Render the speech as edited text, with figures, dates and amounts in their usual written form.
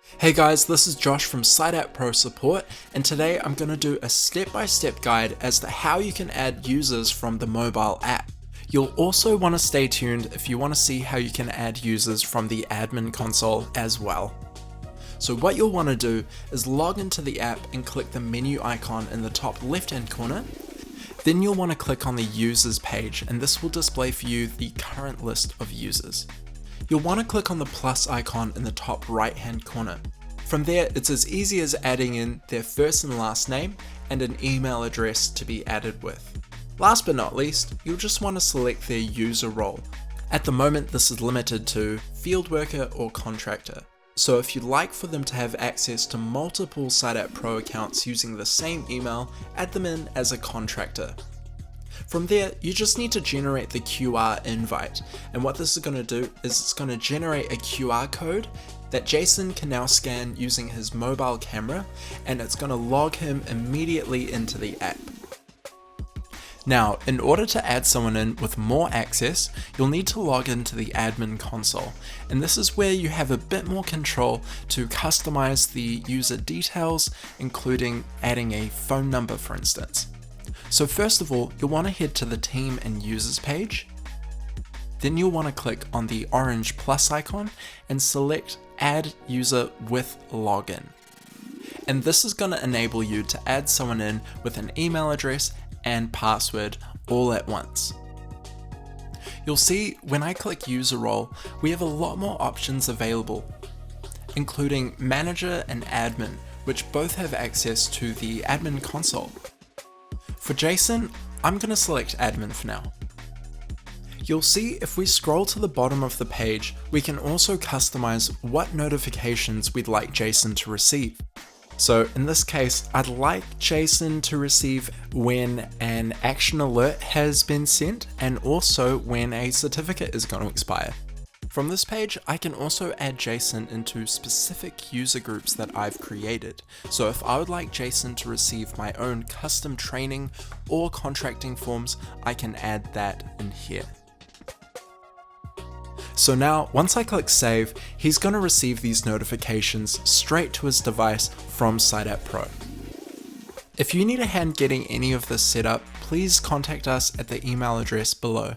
Hey guys, this is Josh from SiteApp Pro Support, and today I'm going to do a step-by-step guide as to how you can add users from the mobile app. You'll also want to stay tuned if you want to see how you can add users from the admin console as well. So what you'll want to do is log into the app and click the menu icon in the top left-hand corner. Then you'll want to click on the users page, and this will display for you the current list of users. You'll want to click on the plus icon in the top right hand corner. From there, it's as easy as adding in their first and last name and an email address to be added with. Last but not least, you'll just want to select their user role. At the moment, this is limited to field worker or contractor. So if you'd like for them to have access to multiple SiteApp Pro accounts using the same email, add them in as a contractor. From there, you just need to generate the QR invite, and what this is going to do is it's going to generate a QR code that Jason can now scan using his mobile camera, and it's going to log him immediately into the app. Now, in order to add someone in with more access, you'll need to log into the admin console, and this is where you have a bit more control to customize the user details, including adding a phone number, for instance. So first of all, you'll want to head to the team and users page. Then you'll want to click on the orange plus icon and select add user with login. And this is going to enable you to add someone in with an email address and password all at once. You'll see when I click user role, we have a lot more options available, including manager and admin, which both have access to the admin console. For Jason, I'm going to select admin for now. You'll see if we scroll to the bottom of the page, we can also customize what notifications we'd like Jason to receive. So in this case, I'd like Jason to receive when an action alert has been sent and also when a certificate is going to expire. From this page, I can also add Jason into specific user groups that I've created. So if I would like Jason to receive my own custom training or contracting forms, I can add that in here. So now, once I click save, he's going to receive these notifications straight to his device from SiteApp Pro. If you need a hand getting any of this set up, please contact us at the email address below.